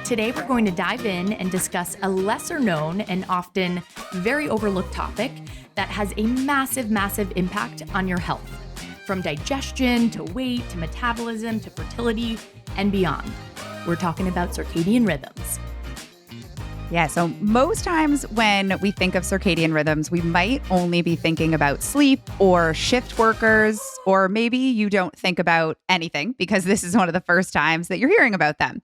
Today, we're going to dive in and discuss a lesser known and often very overlooked topic that has a massive, massive impact on your health, from digestion to weight to metabolism to fertility and beyond. We're talking about circadian rhythms. Yeah, so most times when we think of circadian rhythms, we might only be thinking about sleep or shift workers, or maybe you don't think about anything because this is one of the first times that you're hearing about them.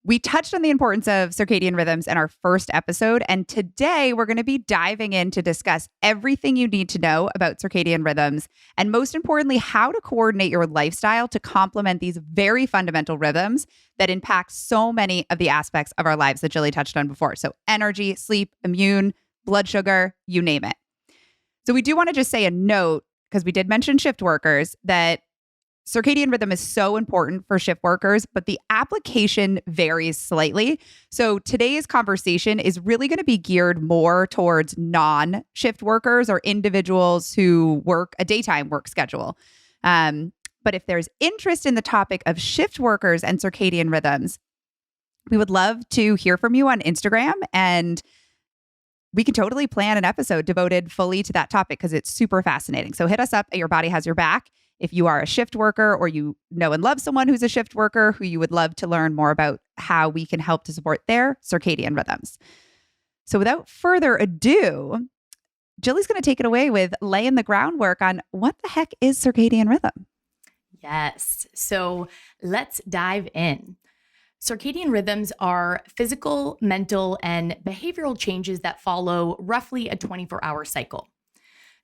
We touched on the importance of circadian rhythms in our first episode, and today we're going to be diving in to discuss everything you need to know about circadian rhythms, and most importantly, how to coordinate your lifestyle to complement these very fundamental rhythms that impact so many of the aspects of our lives that Jilly touched on before. So energy, sleep, immune, blood sugar, you name it. So we do want to just say a note, because we did mention shift workers, that circadian rhythm is so important for shift workers, but the application varies slightly. So today's conversation is really going to be geared more towards non-shift workers or individuals who work a daytime work schedule. But if there's interest in the topic of shift workers and circadian rhythms, we would love to hear from you on Instagram, and we can totally plan an episode devoted fully to that topic because it's super fascinating. So hit us up at Your Body Has Your Back if you are a shift worker or you know and love someone who's a shift worker who you would love to learn more about how we can help to support their circadian rhythms. So without further ado, Jilly's going to take it away with laying the groundwork on what the heck is circadian rhythm. Yes. So let's dive in. Circadian rhythms are physical, mental, and behavioral changes that follow roughly a 24-hour cycle.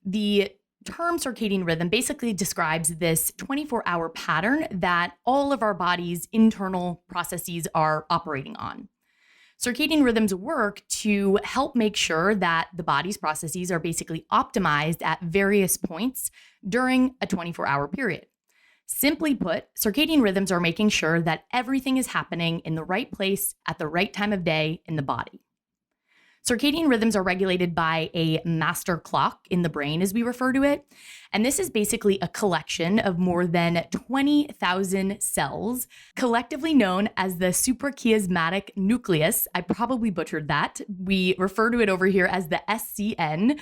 The term circadian rhythm basically describes this 24-hour pattern that all of our body's internal processes are operating on. Circadian rhythms work to help make sure that the body's processes are basically optimized at various points during a 24-hour period. Simply put, circadian rhythms are making sure that everything is happening in the right place at the right time of day in the body. Circadian rhythms are regulated by a master clock in the brain, as we refer to it. And this is basically a collection of more than 20,000 cells, collectively known as the suprachiasmatic nucleus. I probably butchered that. We refer to it over here as the SCN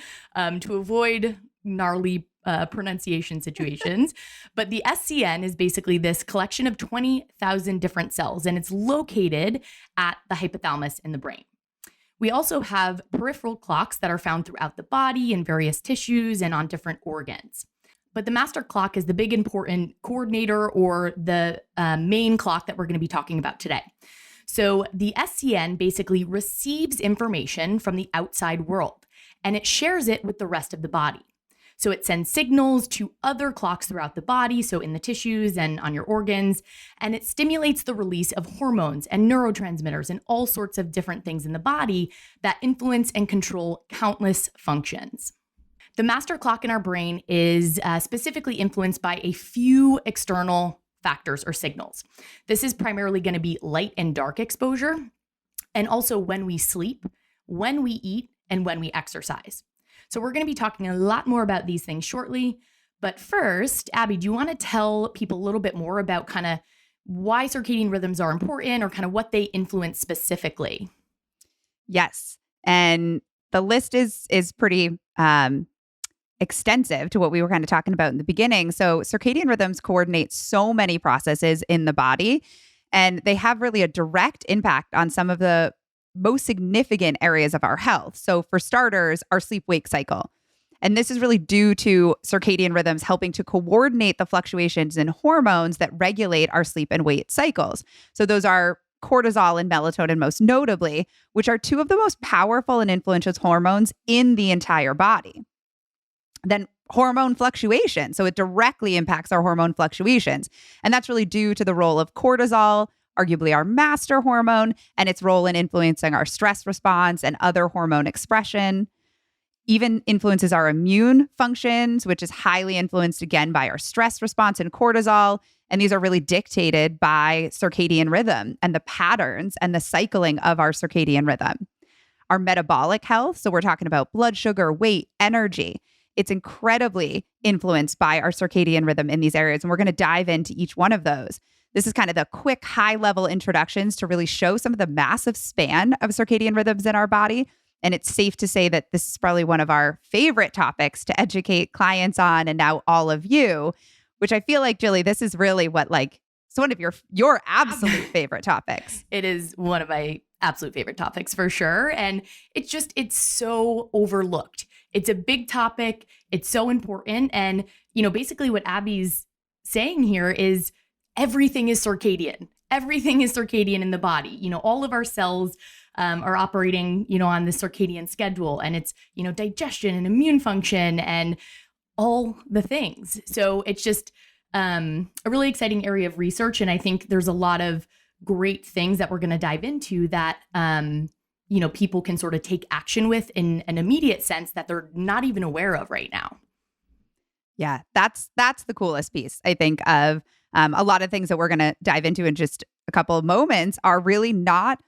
to avoid gnarly pronunciation situations. But the SCN is basically this collection of 20,000 different cells, and it's located at the hypothalamus in the brain. We also have peripheral clocks that are found throughout the body in various tissues and on different organs. But the master clock is the big important coordinator or the main clock that we're going to be talking about today. So the SCN basically receives information from the outside world, and it shares it with the rest of the body. So it sends signals to other clocks throughout the body, so in the tissues and on your organs, and it stimulates the release of hormones and neurotransmitters and all sorts of different things in the body that influence and control countless functions. The master clock in our brain is specifically influenced by a few external factors or signals. This is primarily going to be light and dark exposure, and also when we sleep, when we eat, and when we exercise. So we're going to be talking a lot more about these things shortly. But first, Abby, do you want to tell people a little bit more about kind of why circadian rhythms are important or kind of what they influence specifically? Yes. And the list is pretty extensive to what we were kind of talking about in the beginning. So circadian rhythms coordinate so many processes in the body, and they have really a direct impact on some of the most significant areas of our health. So for starters, our sleep-wake cycle. And this is really due to circadian rhythms helping to coordinate the fluctuations in hormones that regulate our sleep and weight cycles. So those are cortisol and melatonin most notably, which are two of the most powerful and influential hormones in the entire body. Then hormone fluctuation. So it directly impacts our hormone fluctuations. And that's really due to the role of cortisol, arguably our master hormone, and its role in influencing our stress response and other hormone expression. Even influences our immune functions, which is highly influenced again by our stress response and cortisol. And these are really dictated by circadian rhythm and the patterns and the cycling of our circadian rhythm. Our metabolic health, so we're talking about blood sugar, weight, energy. It's incredibly influenced by our circadian rhythm in these areas. And we're going to dive into each one of those. This is kind of the quick high level introductions to really show some of the massive span of circadian rhythms in our body. And it's safe to say that this is probably one of our favorite topics to educate clients on, and now all of you, which I feel like, Jilly, this is really what it's one of your absolute favorite topics. It is one of my absolute favorite topics for sure. And it's so overlooked. It's a big topic. It's so important. And, basically what Abby's saying here is everything is circadian. Everything is circadian in the body. All of our cells are operating, on the circadian schedule, and it's, digestion and immune function and all the things. So it's just a really exciting area of research. And I think there's a lot of great things that we're going to dive into that, people can sort of take action with in an immediate sense that they're not even aware of right now. Yeah, that's the coolest piece, I think, of a lot of things that we're going to dive into in just a couple of moments are really not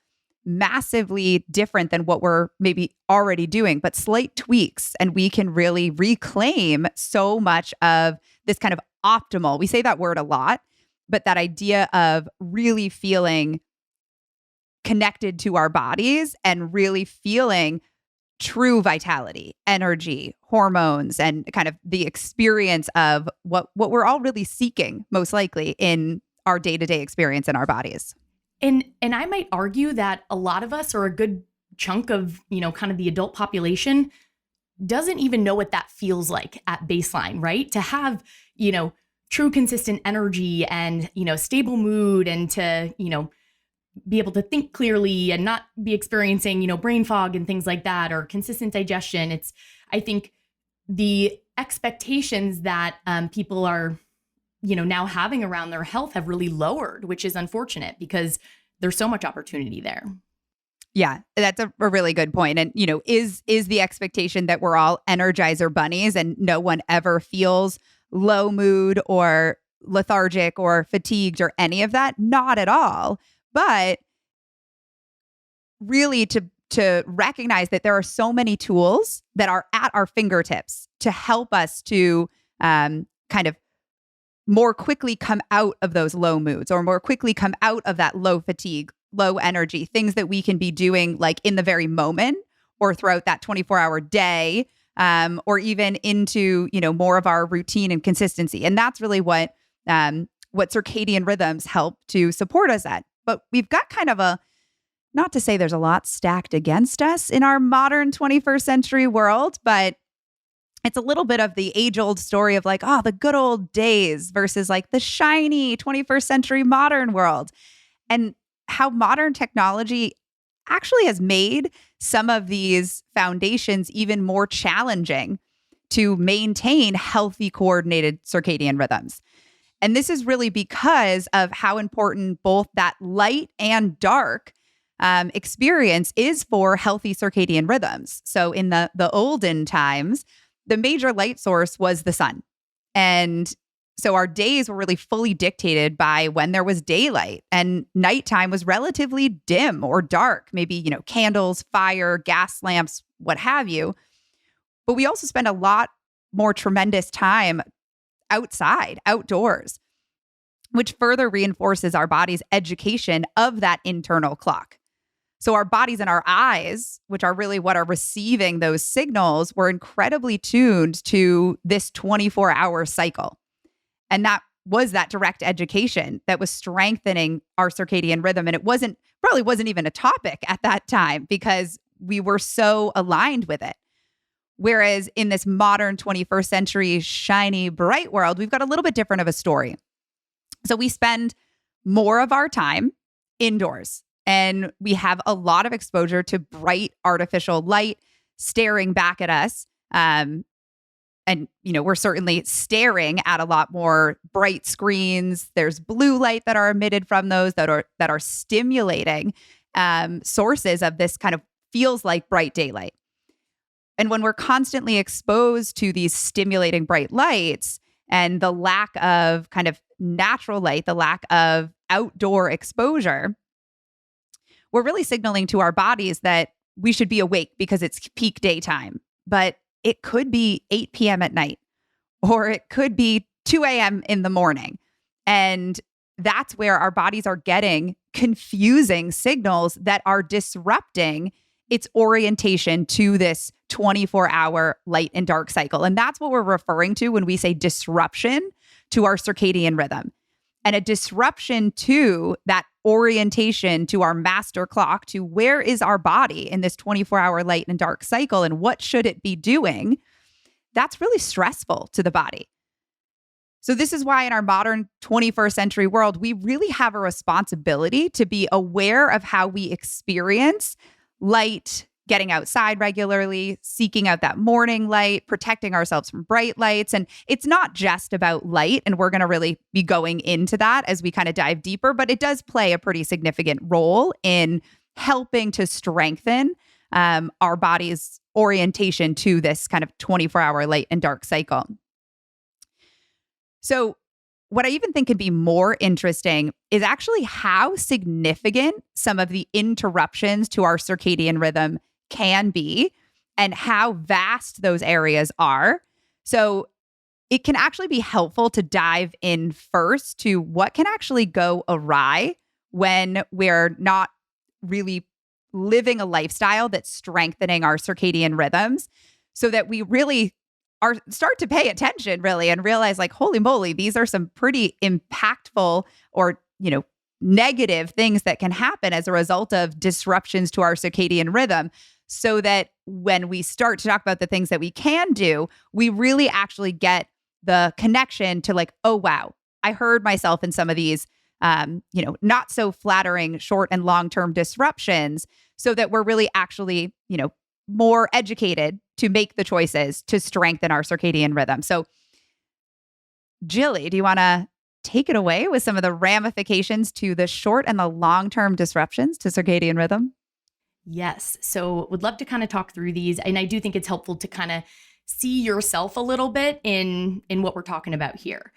massively different than what we're maybe already doing, but slight tweaks. And we can really reclaim so much of this kind of optimal. We say that word a lot, but that idea of really feeling connected to our bodies and really feeling true vitality, energy, hormones, and kind of the experience of what we're all really seeking, most likely in our day-to-day experience in our bodies. And I might argue that a lot of us, or a good chunk of, kind of the adult population, doesn't even know what that feels like at baseline, right? To have, true consistent energy and, stable mood, and to, be able to think clearly and not be experiencing, brain fog and things like that, or consistent digestion. I think the expectations that people are, now having around their health have really lowered, which is unfortunate because there's so much opportunity there. Yeah, that's a really good point. And, is the expectation that we're all Energizer bunnies and no one ever feels low mood or lethargic or fatigued or any of that? Not at all. But really to recognize that there are so many tools that are at our fingertips to help us to kind of more quickly come out of those low moods, or more quickly come out of that low fatigue, low energy, things that we can be doing like in the very moment or throughout that 24-hour day, or even into, more of our routine and consistency. And that's really what circadian rhythms help to support us at. But we've got kind of not to say there's a lot stacked against us in our modern 21st century world, but it's a little bit of the age-old story of the good old days versus the shiny 21st century modern world. And how modern technology actually has made some of these foundations even more challenging to maintain healthy, coordinated circadian rhythms. And this is really because of how important both that light and dark experience is for healthy circadian rhythms. So in the olden times, the major light source was the sun. And so our days were really fully dictated by when there was daylight, and nighttime was relatively dim or dark, maybe, candles, fire, gas lamps, what have you. But we also spend a lot more tremendous time outdoors, which further reinforces our body's education of that internal clock. So our bodies and our eyes, which are really what are receiving those signals, were incredibly tuned to this 24-hour cycle. And that was that direct education that was strengthening our circadian rhythm. And it probably wasn't even a topic at that time because we were so aligned with it. Whereas in this modern 21st century, shiny, bright world, we've got a little bit different of a story. So we spend more of our time indoors, and we have a lot of exposure to bright artificial light staring back at us. And, we're certainly staring at a lot more bright screens. There's blue light that are emitted from those that are stimulating sources of this kind of feels like bright daylight. And when we're constantly exposed to these stimulating bright lights and the lack of kind of natural light, the lack of outdoor exposure, we're really signaling to our bodies that we should be awake because it's peak daytime. But it could be 8 p.m. at night, or it could be 2 a.m. in the morning. And that's where our bodies are getting confusing signals that are disrupting its orientation to this 24-hour light and dark cycle. And that's what we're referring to when we say disruption to our circadian rhythm. And a disruption to that orientation to our master clock, to where is our body in this 24-hour light and dark cycle and what should it be doing, that's really stressful to the body. So this is why in our modern 21st century world, we really have a responsibility to be aware of how we experience light, getting outside regularly, seeking out that morning light, protecting ourselves from bright lights. And it's not just about light, and we're going to really be going into that as we kind of dive deeper, but it does play a pretty significant role in helping to strengthen our body's orientation to this kind of 24-hour light and dark cycle. So what I even think can be more interesting is actually how significant some of the interruptions to our circadian rhythm can be and how vast those areas are. So it can actually be helpful to dive in first to what can actually go awry when we're not really living a lifestyle that's strengthening our circadian rhythms, so that we really start to pay attention really and realize, like, holy moly, these are some pretty impactful or, negative things that can happen as a result of disruptions to our circadian rhythm, so that when we start to talk about the things that we can do, we really actually get the connection to, like, oh, wow, I heard myself in some of these, not so flattering short and long-term disruptions, so that we're really actually, more educated to make the choices to strengthen our circadian rhythm. So, Jilly, do you want to take it away with some of the ramifications to the short and the long-term disruptions to circadian rhythm? Yes. So would love to kind of talk through these. And I do think it's helpful to kind of see yourself a little bit in what we're talking about here.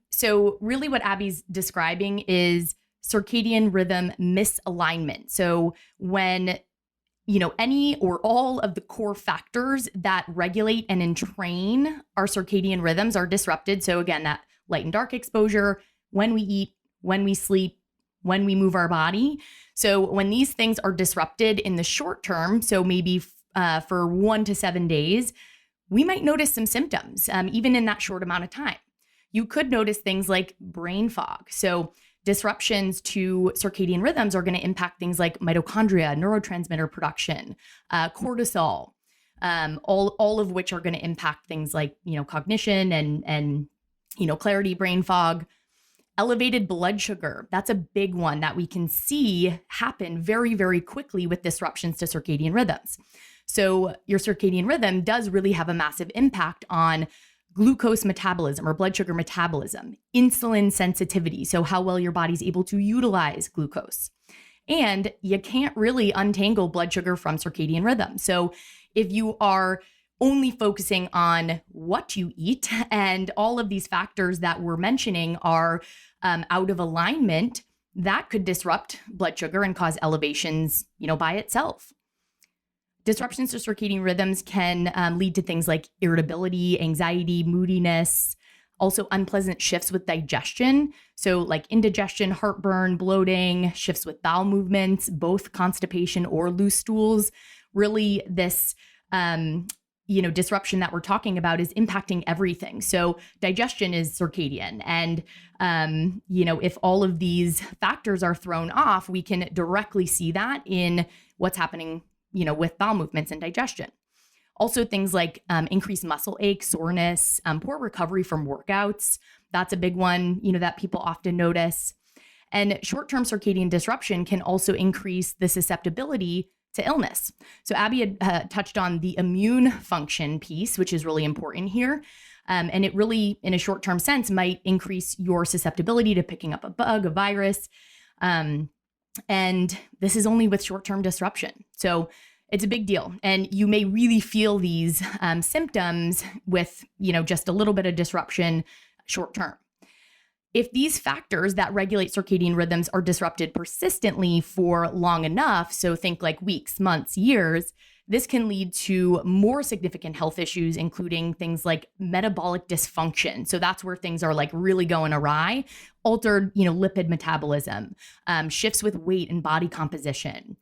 So really what Abby's describing is circadian rhythm misalignment. So when any or all of the core factors that regulate and entrain our circadian rhythms are disrupted. So again, that light and dark exposure, when we eat, when we sleep, when we move our body. So when these things are disrupted in the short term, so maybe for 1 to 7 days, we might notice some symptoms, even in that short amount of time. You could notice things like brain fog. So disruptions to circadian rhythms are going to impact things like mitochondria, neurotransmitter production, cortisol, all of which are going to impact things like, cognition and clarity, brain fog. Elevated blood sugar, that's a big one that we can see happen very, very quickly with disruptions to circadian rhythms. So your circadian rhythm does really have a massive impact on glucose metabolism or blood sugar metabolism, insulin sensitivity, so how well your body's able to utilize glucose. And you can't really untangle blood sugar from circadian rhythm. So if you are only focusing on what you eat and all of these factors that we're mentioning are out of alignment, that could disrupt blood sugar and cause elevations, by itself. Disruptions to circadian rhythms can lead to things like irritability, anxiety, moodiness, also unpleasant shifts with digestion. So like indigestion, heartburn, bloating, shifts with bowel movements, both constipation or loose stools. Really, this disruption that we're talking about is impacting everything. So digestion is circadian. And, if all of these factors are thrown off, we can directly see that in what's happening, with bowel movements and digestion. Also things like increased muscle ache, soreness, poor recovery from workouts. That's a big one, that people often notice. And short-term circadian disruption can also increase the susceptibility to illness. So Abby had touched on the immune function piece, which is really important here. And it really, in a short-term sense, might increase your susceptibility to picking up a bug, a virus. And this is only with short-term disruption. So it's a big deal. And you may really feel these symptoms with, just a little bit of disruption short-term. If these factors that regulate circadian rhythms are disrupted persistently for long enough, so think like weeks, months, years, This can lead to more significant health issues, including things like metabolic dysfunction. So that's where things are like really going awry, altered, lipid metabolism, shifts with weight and body composition,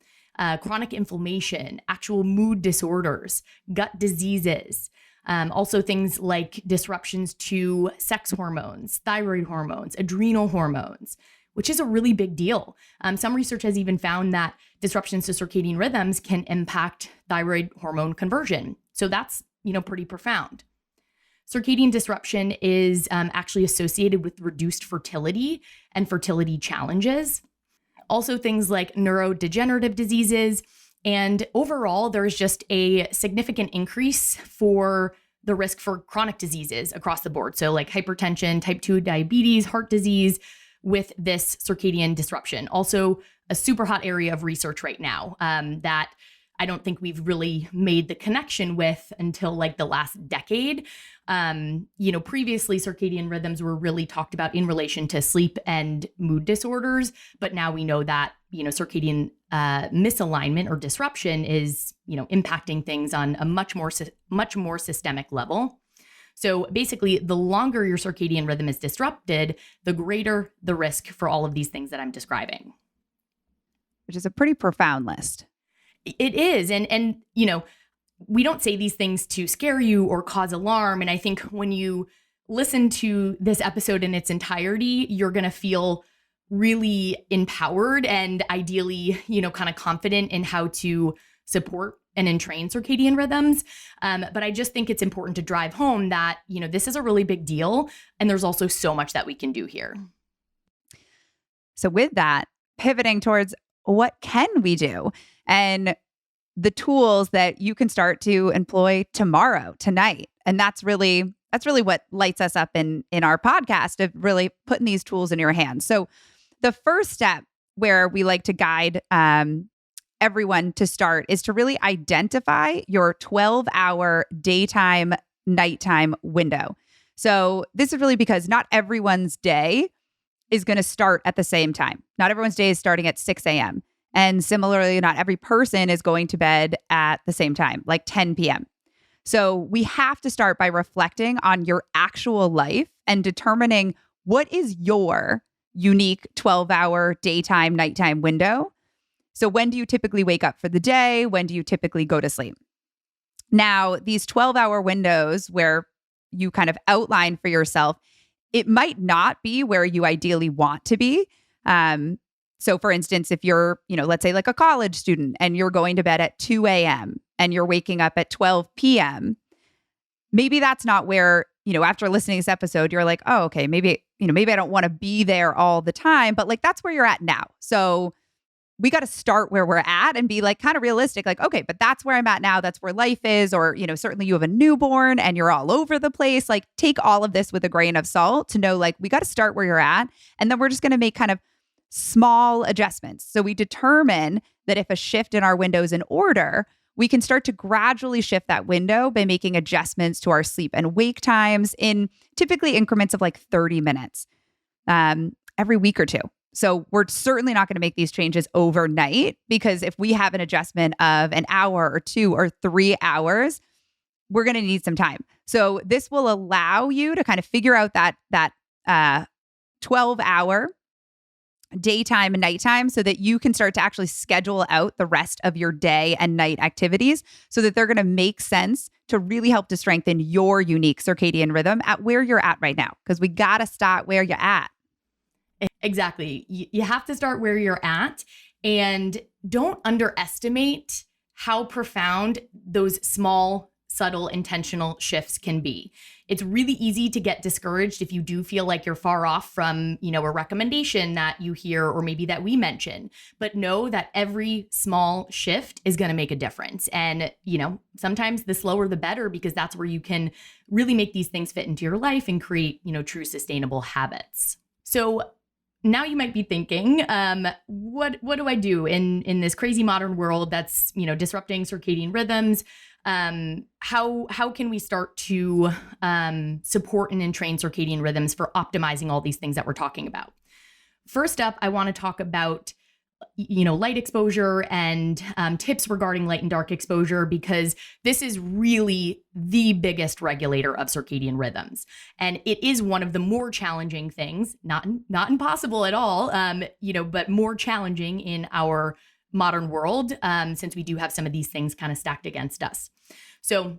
chronic inflammation, actual mood disorders, gut diseases. Also things like disruptions to sex hormones, thyroid hormones, adrenal hormones, which is a really big deal. Some research has even found that disruptions to circadian rhythms can impact thyroid hormone conversion. So that's, pretty profound. Circadian disruption is actually associated with reduced fertility and fertility challenges. Also things like neurodegenerative diseases. And overall, there's just a significant increase for the risk for chronic diseases across the board. So like hypertension, type 2 diabetes, heart disease, with this circadian disruption. Also a super hot area of research right now that I don't think we've really made the connection with until like the last decade. Previously circadian rhythms were really talked about in relation to sleep and mood disorders, but now we know that, circadian misalignment or disruption is, impacting things on a much more systemic level. So basically, the longer your circadian rhythm is disrupted, the greater the risk for all of these things that I'm describing. Which is a pretty profound list. It is. And we don't say these things to scare you or cause alarm. And I think when you listen to this episode in its entirety, you're going to feel really empowered and ideally, kind of confident in how to support and entrain circadian rhythms. But I just think it's important to drive home that, this is a really big deal. And there's also so much that we can do here. So with that, pivoting towards what can we do and the tools that you can start to employ tomorrow, tonight. And that's really what lights us up in our podcast of really putting these tools in your hands. So the first step where we like to guide everyone to start is to really identify your 12-hour daytime, nighttime window. So this is really because not everyone's day is going to start at the same time. Not everyone's day is starting at 6 a.m. And similarly, not every person is going to bed at the same time, like 10 p.m. So we have to start by reflecting on your actual life and determining what is your unique 12-hour daytime, nighttime window. So when do you typically wake up for the day? When do you typically go to sleep? Now, these 12-hour windows where you kind of outline for yourself, it might not be where you ideally want to be. So for instance, if you're, let's say like a college student and you're going to bed at 2 a.m. and you're waking up at 12 p.m., maybe that's not where, after listening to this episode, you're like, oh, okay, maybe I don't want to be there all the time, but like that's where you're at now. So we got to start where we're at and be like kind of realistic, like, okay, but that's where I'm at now. That's where life is. Or, certainly you have a newborn and you're all over the place. Like take all of this with a grain of salt to know like we got to start where you're at. And then we're just going to make kind of small adjustments. So we determine that if a shift in our window is in order, we can start to gradually shift that window by making adjustments to our sleep and wake times in typically increments of like 30 minutes every week or two. So we're certainly not going to make these changes overnight because if we have an adjustment of an hour or 2 or 3 hours, we're going to need some time. So this will allow you to kind of figure out that 12-hour daytime and nighttime so that you can start to actually schedule out the rest of your day and night activities so that they're going to make sense to really help to strengthen your unique circadian rhythm at where you're at right now. Because we got to start where you're at. Exactly. You have to start where you're at and don't underestimate how profound those small, subtle, intentional shifts can be. It's really easy to get discouraged if you do feel like you're far off from, a recommendation that you hear or maybe that we mention. But know that every small shift is going to make a difference. And, sometimes the slower the better because that's where you can really make these things fit into your life and create, true sustainable habits. So now you might be thinking, what do I do in this crazy modern world that's, disrupting circadian rhythms? How can we start to support and entrain circadian rhythms for optimizing all these things that we're talking about? First up, I want to talk about light exposure and tips regarding light and dark exposure, because this is really the biggest regulator of circadian rhythms. And it is one of the more challenging things, not impossible at all, but more challenging in our modern world, since we do have some of these things kind of stacked against us. So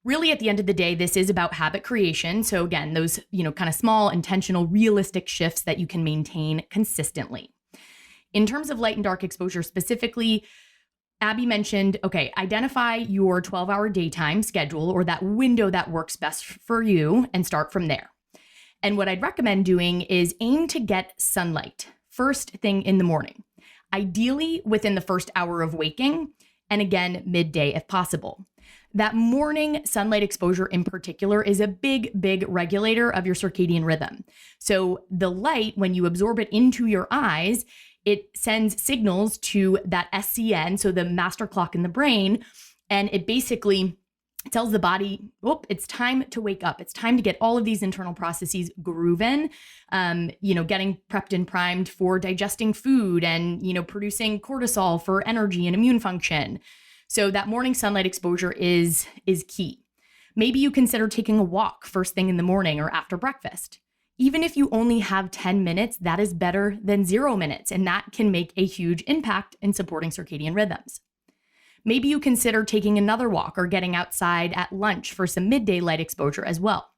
really, at the end of the day, this is about habit creation. So again, those, kind of small, intentional, realistic shifts that you can maintain consistently. In terms of light and dark exposure specifically, Abby mentioned, identify your 12-hour daytime schedule or that window that works best for you and start from there. And what I'd recommend doing is aim to get sunlight first thing in the morning, ideally within the first hour of waking, and again, midday if possible. That morning sunlight exposure in particular is a big, big regulator of your circadian rhythm. So the light, when you absorb it into your eyes, it sends signals to that SCN, so the master clock in the brain, and it basically tells the body, it's time to wake up. It's time to get all of these internal processes grooving, getting prepped and primed for digesting food and, producing cortisol for energy and immune function. So that morning sunlight exposure is key. Maybe you consider taking a walk first thing in the morning or after breakfast. Even if you only have 10 minutes, that is better than 0 minutes, and that can make a huge impact in supporting circadian rhythms. Maybe you consider taking another walk or getting outside at lunch for some midday light exposure as well.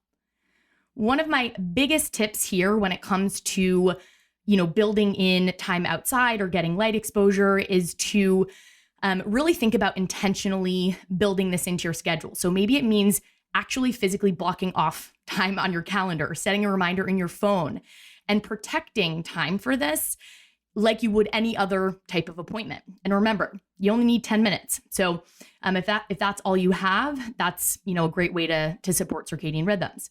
One of my biggest tips here when it comes to, building in time outside or getting light exposure is to really think about intentionally building this into your schedule. So maybe it means actually physically blocking off time on your calendar, setting a reminder in your phone, and protecting time for this like you would any other type of appointment. And remember, you only need 10 minutes. So if that's all you have, that's, a great way to support circadian rhythms.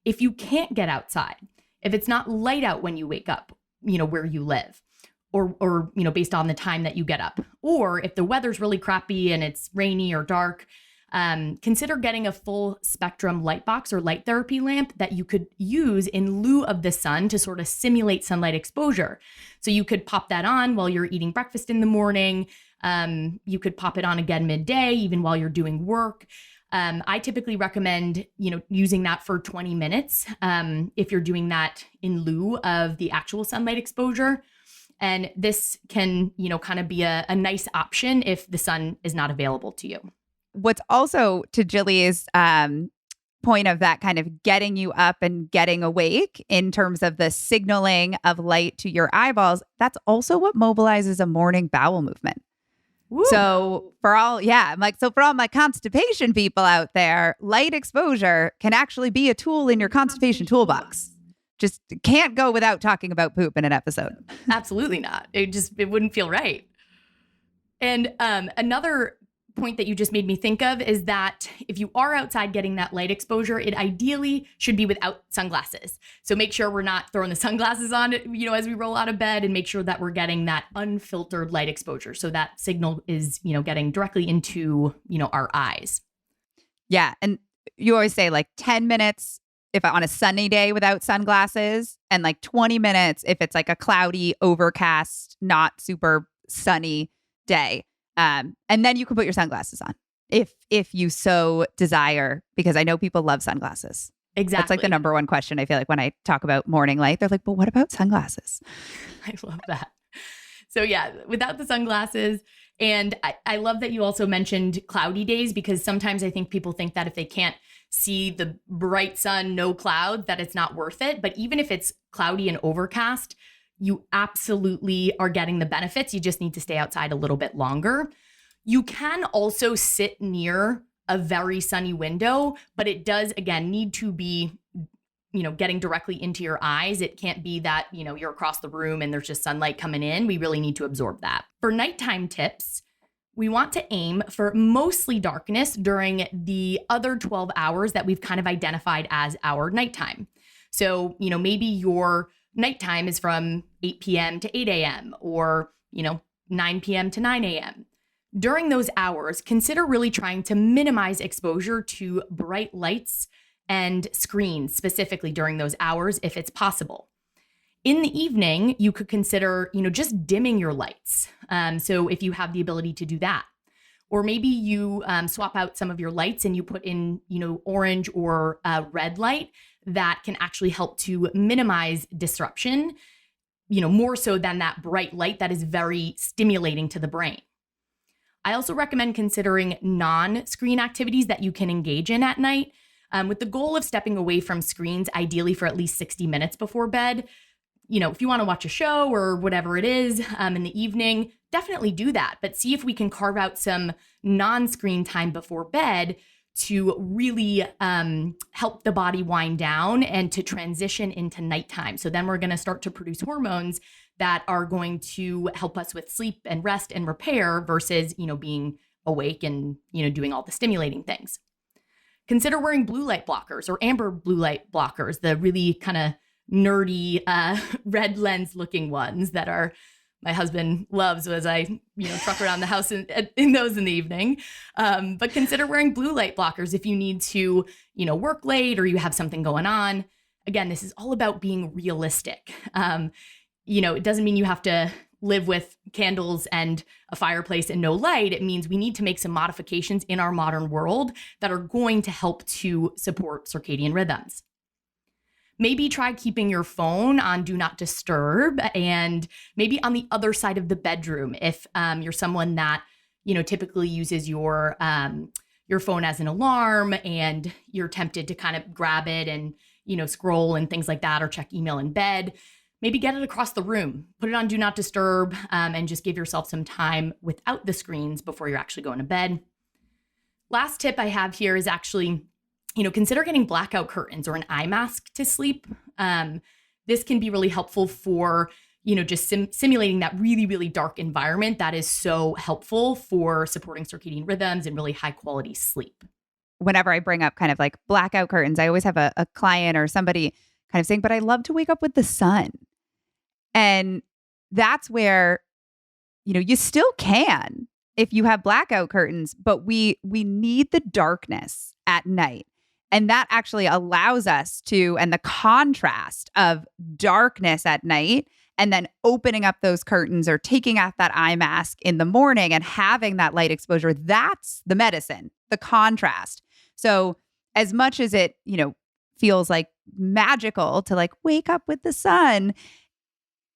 If you can't get outside, if it's not light out when you wake up, where you live, or based on the time that you get up, or if the weather's really crappy and it's rainy or dark, consider getting a full spectrum light box or light therapy lamp that you could use in lieu of the sun to sort of simulate sunlight exposure. So you could pop that on while you're eating breakfast in the morning. You could pop it on again midday, even while you're doing work. I typically recommend, using that for 20 minutes if you're doing that in lieu of the actual sunlight exposure. And this can, kind of be a nice option if the sun is not available to you. What's also to Jillian's point of that kind of getting you up and getting awake in terms of the signaling of light to your eyeballs, that's also what mobilizes a morning bowel movement. Woo. So for all my constipation people out there, light exposure can actually be a tool in your constipation toolbox. Just can't go without talking about poop in an episode. Absolutely not. It wouldn't feel right. And another point that you just made me think of is that if you are outside getting that light exposure, it ideally should be without sunglasses. So make sure we're not throwing the sunglasses on, as we roll out of bed, and make sure that we're getting that unfiltered light exposure. So that signal is, getting directly into, our eyes. Yeah. And you always say 10 minutes if on a sunny day without sunglasses, and 20 minutes if it's a cloudy, overcast, not super sunny day. And then you can put your sunglasses on if you so desire, because I know people love sunglasses. Exactly. That's the number one question I feel like when I talk about morning light. They're like, but what about sunglasses? I love that. So yeah, without the sunglasses. And I love that you also mentioned cloudy days, because sometimes I think people think that if they can't see the bright sun, no clouds, that it's not worth it. But even if it's cloudy and overcast, you absolutely are getting the benefits. You just need to stay outside a little bit longer. You can also sit near a very sunny window, but it does, again, need to be, getting directly into your eyes. It can't be that, you're across the room and there's just sunlight coming in. We really need to absorb that. For nighttime tips, we want to aim for mostly darkness during the other 12 hours that we've kind of identified as our nighttime. So, maybe your nighttime is from 8 p.m. to 8 a.m. or, 9 p.m. to 9 a.m. During those hours, consider really trying to minimize exposure to bright lights and screens specifically during those hours if it's possible. In the evening, you could consider, just dimming your lights. So if you have the ability to do that, or maybe you swap out some of your lights and you put in, orange or red light that can actually help to minimize disruption, more so than that bright light that is very stimulating to the brain. I also recommend considering non-screen activities that you can engage in at night, with the goal of stepping away from screens, ideally for at least 60 minutes before bed. If you want to watch a show or whatever it is in the evening, definitely do that. But see if we can carve out some non-screen time before bed to really help the body wind down and to transition into nighttime. So then we're going to start to produce hormones that are going to help us with sleep and rest and repair versus, being awake and, doing all the stimulating things. Consider wearing blue light blockers or amber blue light blockers, the really kind of nerdy red lens looking ones that are my husband loves as I truck around the house in those in the evening. But consider wearing blue light blockers if you need to work late or you have something going on. Again, this is all about being realistic. It doesn't mean you have to live with candles and a fireplace and no light. It means we need to make some modifications in our modern world that are going to help to support circadian rhythms. Maybe try keeping your phone on do not disturb and maybe on the other side of the bedroom if you're someone that, typically uses your phone as an alarm and you're tempted to kind of grab it and, scroll and things like that or check email in bed. Maybe get it across the room, put it on do not disturb and just give yourself some time without the screens before you're actually going to bed. Last tip I have here is actually consider getting blackout curtains or an eye mask to sleep. This can be really helpful for, just simulating that really, really dark environment that is so helpful for supporting circadian rhythms and really high quality sleep. Whenever I bring up kind of like blackout curtains, I always have a client or somebody kind of saying, but I love to wake up with the sun. And that's where, you still can if you have blackout curtains, but we need the darkness at night. And that actually allows us to, and the contrast of darkness at night and then opening up those curtains or taking off that eye mask in the morning and having that light exposure, that's the medicine, the contrast. So as much as it, feels like magical to like wake up with the sun,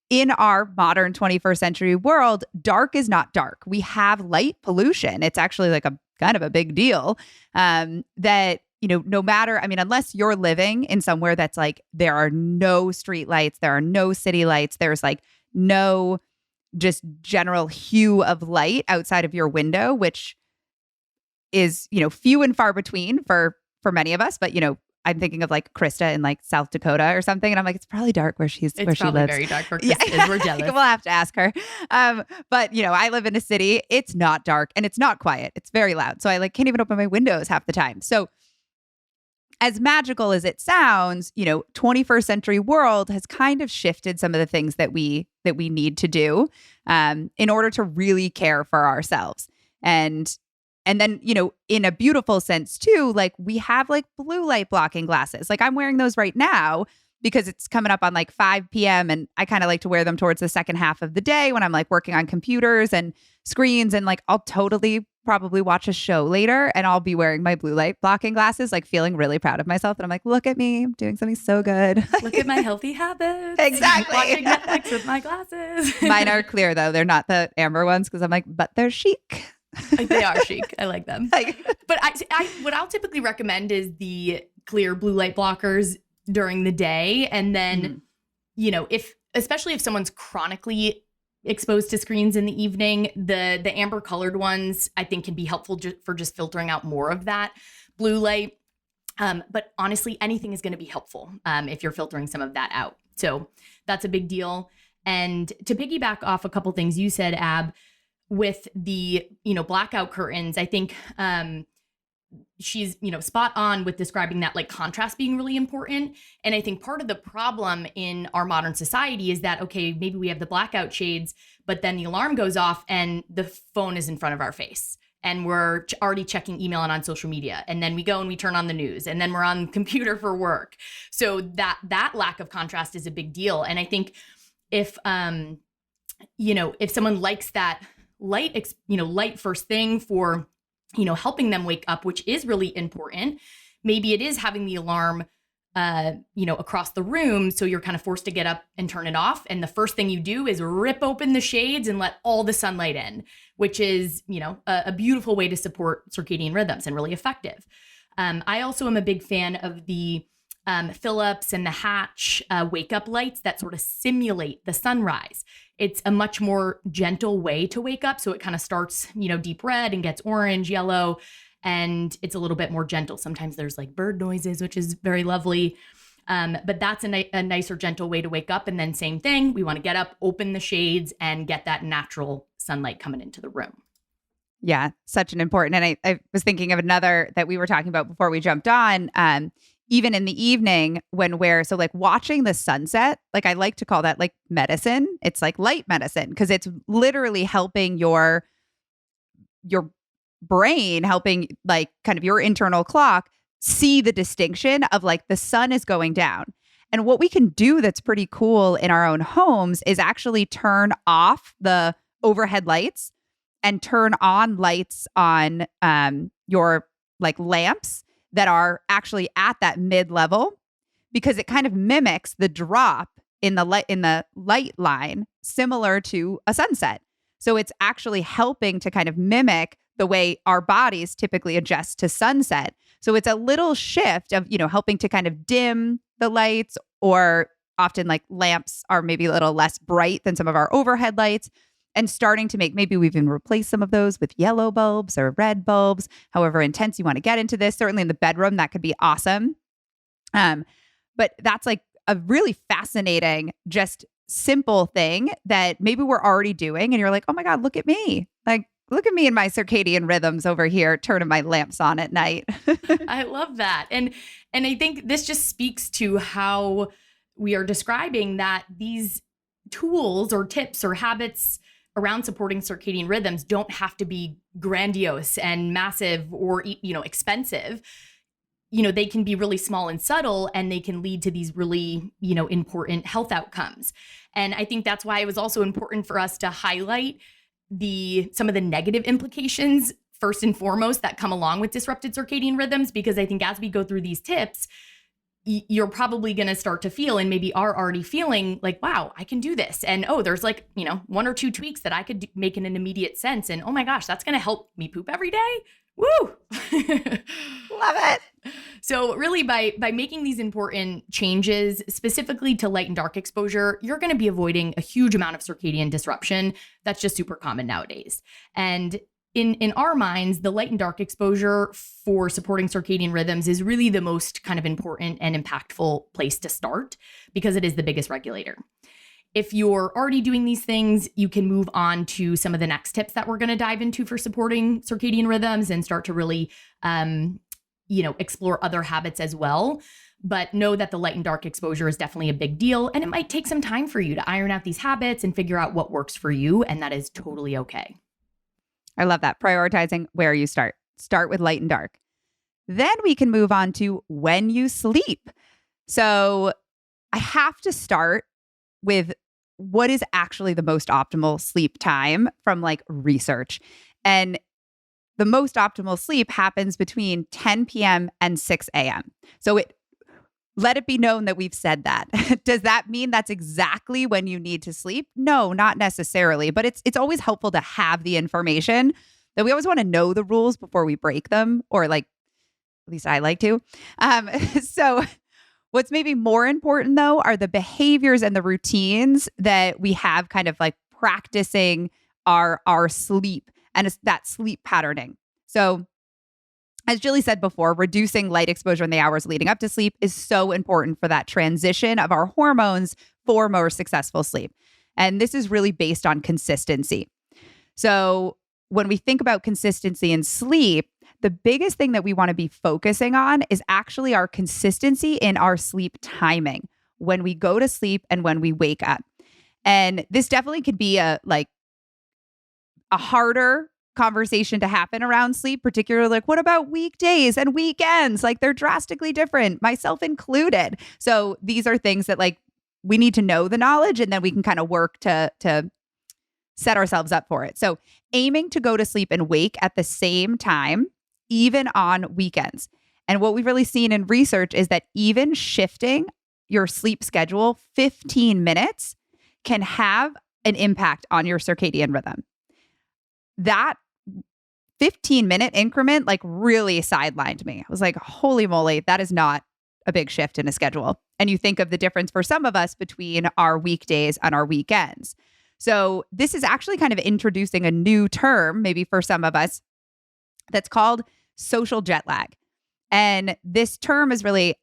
in our modern 21st century world, dark is not dark. We have light pollution. It's actually like a kind of a big deal that, no matter, unless you're living in somewhere that's like, there are no street lights, there are no city lights, there's like no just general hue of light outside of your window, which is, few and far between for many of us. But, I'm thinking of like Krista in like South Dakota or something. And I'm like, it's probably dark where she lives. It's probably very dark for Krista. We're jealous. We'll have to ask her. But I live in a city. It's not dark and it's not quiet. It's very loud. So I like can't even open my windows half the time. So as magical as it sounds, 21st century world has kind of shifted some of the things that we need to do in order to really care for ourselves. And then, in a beautiful sense too, like we have like blue light blocking glasses. Like I'm wearing those right now because it's coming up on like 5 p.m. And I kind of like to wear them towards the second half of the day when I'm like working on computers and screens. And like I'll totally probably watch a show later and I'll be wearing my blue light blocking glasses, like feeling really proud of myself. And I'm like, look at me, I'm doing something so good. Look at my healthy habits. Exactly. Watching Netflix with my glasses. Mine are clear though. They're not the amber ones because I'm like, but they're chic. They are chic. I like them. But I what I'll typically recommend is the clear blue light blockers during the day. And then, especially if someone's chronically exposed to screens in the evening, the amber colored ones I think can be helpful for just filtering out more of that blue light. But honestly, anything is going to be helpful if you're filtering some of that out. So that's a big deal. And to piggyback off a couple things you said, Ab, with the, blackout curtains, I think she's, spot on with describing that like contrast being really important. And I think part of the problem in our modern society is that, okay, maybe we have the blackout shades, but then the alarm goes off and the phone is in front of our face. and we're already checking email and on social media. And then we go and we turn on the news, and then we're on the computer for work. So that lack of contrast is a big deal. And I think if someone likes that light first thing for, helping them wake up, which is really important, maybe it is having the alarm across the room. So you're kind of forced to get up and turn it off. And the first thing you do is rip open the shades and let all the sunlight in, which is, a beautiful way to support circadian rhythms and really effective. I also am a big fan of the Philips and the Hatch wake up lights that sort of simulate the sunrise. It's a much more gentle way to wake up. So it kind of starts, deep red and gets orange, yellow, and it's a little bit more gentle. Sometimes there's like bird noises, which is very lovely. But that's a nicer, gentle way to wake up. And then same thing, we want to get up, open the shades, and get that natural sunlight coming into the room. Yeah, such an important. And I was thinking of another that we were talking about before we jumped on. Even in the evening so like watching the sunset, like I like to call that like medicine. It's like light medicine because it's literally helping your brain, helping like kind of your internal clock see the distinction of like the sun is going down. And what we can do that's pretty cool in our own homes is actually turn off the overhead lights and turn on lights on your like lamps that are actually at that mid-level, because it kind of mimics the drop in the light line, similar to a sunset. So it's actually helping to kind of mimic the way our bodies typically adjust to sunset. So it's a little shift of, helping to kind of dim the lights, or often like lamps are maybe a little less bright than some of our overhead lights, and starting to maybe we've even replaced some of those with yellow bulbs or red bulbs, however intense you want to get into this. Certainly in the bedroom, that could be awesome. But that's like a really fascinating, just simple thing that maybe we're already doing. And you're like, oh my God, look at me. Like, look at me and my circadian rhythms over here, turning my lamps on at night. I love that. And I think this just speaks to how we are describing that these tools or tips or habits around supporting circadian rhythms don't have to be grandiose and massive or, expensive. They can be really small and subtle, and they can lead to these really, important health outcomes. And I think that's why it was also important for us to highlight some of the negative implications first and foremost that come along with disrupted circadian rhythms, because I think as we go through these tips, you're probably going to start to feel, and maybe are already feeling like, wow, I can do this. And, oh, there's like, one or two tweaks that I could make in an immediate sense. And, oh my gosh, that's going to help me poop every day. Woo! Love it. So really by making these important changes specifically to light and dark exposure, you're going to be avoiding a huge amount of circadian disruption that's just super common nowadays. And in our minds, the light and dark exposure for supporting circadian rhythms is really the most kind of important and impactful place to start, because it is the biggest regulator. If you're already doing these things, you can move on to some of the next tips that we're going to dive into for supporting circadian rhythms and start to really, explore other habits as well. But know that the light and dark exposure is definitely a big deal, and it might take some time for you to iron out these habits and figure out what works for you, and that is totally okay. I love that. Prioritizing where you start. Start with light and dark. Then we can move on to when you sleep. So I have to start with what is actually the most optimal sleep time from like research. And the most optimal sleep happens between 10 p.m. and 6 a.m. So let it be known that we've said that. Does that mean that's exactly when you need to sleep? No, not necessarily, but it's always helpful to have the information. That we always want to know the rules before we break them, or like, at least I like to. So what's maybe more important though are the behaviors and the routines that we have kind of like practicing our sleep, and it's that sleep patterning. So as Jilly said before, reducing light exposure in the hours leading up to sleep is so important for that transition of our hormones for more successful sleep. And this is really based on consistency. So when we think about consistency in sleep, the biggest thing that we want to be focusing on is actually our consistency in our sleep timing, when we go to sleep and when we wake up. And this definitely could be a harder conversation to happen around sleep, particularly like, what about weekdays and weekends? Like they're drastically different, myself included. So these are things that like we need to know the knowledge, and then we can kind of work to set ourselves up for it. So aiming to go to sleep and wake at the same time, even on weekends. And what we've really seen in research is that even shifting your sleep schedule 15 minutes can have an impact on your circadian rhythm. That 15-minute increment like really sidelined me. I was like, holy moly, that is not a big shift in a schedule. And you think of the difference for some of us between our weekdays and our weekends. So this is actually kind of introducing a new term, maybe for some of us, that's called social jet lag. And this term is really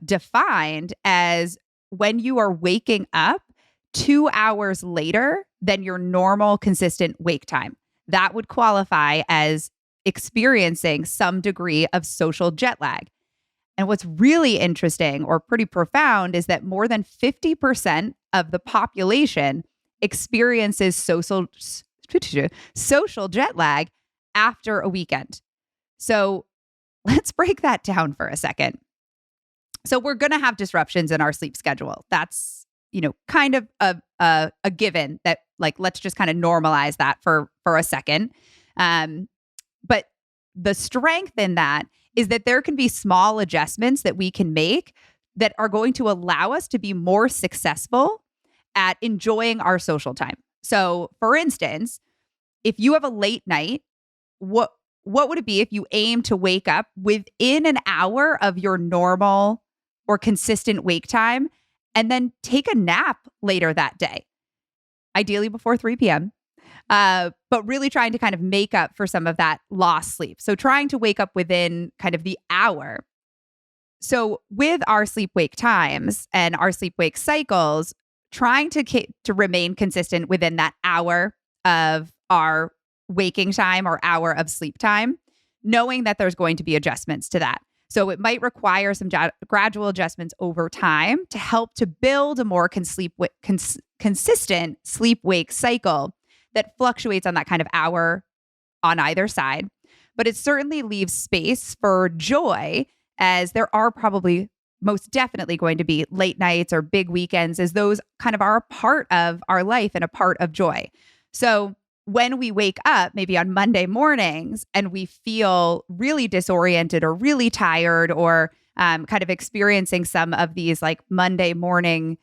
defined as when you are waking up 2 hours later than your normal consistent wake time. That would qualify as experiencing some degree of social jet lag. And what's really interesting or pretty profound is that more than 50% of the population experiences social jet lag after a weekend. So let's break that down for a second. So we're going to have disruptions in our sleep schedule. That's, kind of a given that like, let's just kind of normalize that for a second. But the strength in that is that there can be small adjustments that we can make that are going to allow us to be more successful at enjoying our social time. So for instance, if you have a late night, what would it be if you aim to wake up within an hour of your normal or consistent wake time and then take a nap later that day, ideally before 3 p.m., but really trying to kind of make up for some of that lost sleep. So trying to wake up within kind of the hour. So with our sleep-wake times and our sleep-wake cycles, trying to remain consistent within that hour of our waking time or hour of sleep time, knowing that there's going to be adjustments to that. So it might require some gradual adjustments over time to help to build a more consistent sleep-wake cycle that fluctuates on that kind of hour on either side. But it certainly leaves space for joy, as there are probably most definitely going to be late nights or big weekends, as those kind of are a part of our life and a part of joy. So when we wake up, maybe on Monday mornings, and we feel really disoriented or really tired or kind of experiencing some of these like Monday morning,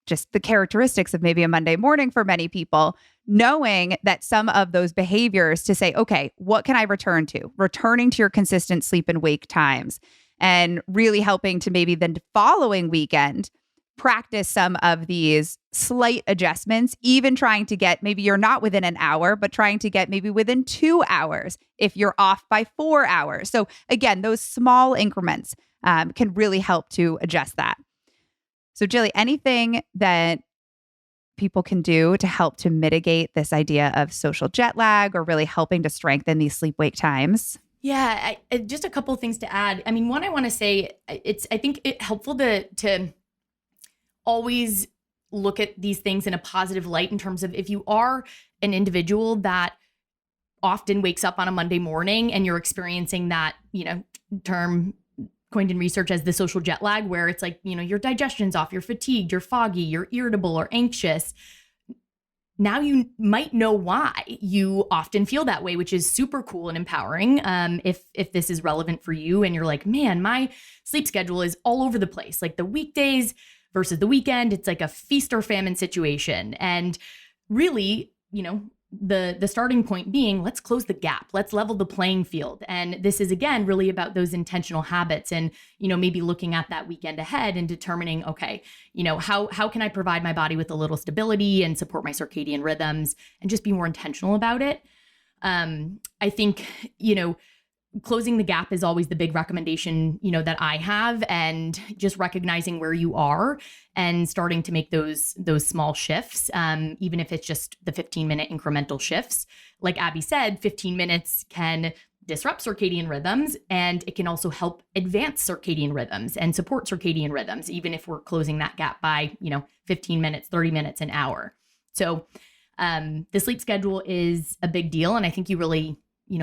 just the characteristics of maybe a Monday morning for many people, knowing that some of those behaviors to say, okay, what can I return to? Returning to your consistent sleep and wake times, and really helping to maybe the following weekend practice some of these slight adjustments, even trying to get, maybe you're not within an hour, but trying to get maybe within 2 hours if you're off by 4 hours. So again, those small increments can really help to adjust that. So Jilly, anything that people can do to help to mitigate this idea of social jet lag or really helping to strengthen these sleep-wake times? Yeah, just a couple of things to add. I mean, one, I want to say I think it's helpful to always look at these things in a positive light in terms of if you are an individual that often wakes up on a Monday morning and you're experiencing that, term coined in research as the social jet lag, where it's like, your digestion's off, you're fatigued, you're foggy, you're irritable or anxious. Now you might know why you often feel that way, which is super cool and empowering. If this is relevant for you and you're like, man, my sleep schedule is all over the place. Like the weekdays versus the weekend, it's like a feast or famine situation. And really, the starting point being, let's close the gap, let's level the playing field. And this is, again, really about those intentional habits and, maybe looking at that weekend ahead and determining, okay, how can I provide my body with a little stability and support my circadian rhythms and just be more intentional about it. I think, closing the gap is always the big recommendation, that I have, and just recognizing where you are and starting to make those small shifts, even if it's just the 15-minute incremental shifts. Like Abby said, 15 minutes can disrupt circadian rhythms, and it can also help advance circadian rhythms and support circadian rhythms, even if we're closing that gap by, 15 minutes, 30 minutes, an hour. So The sleep schedule is a big deal. And I think you really,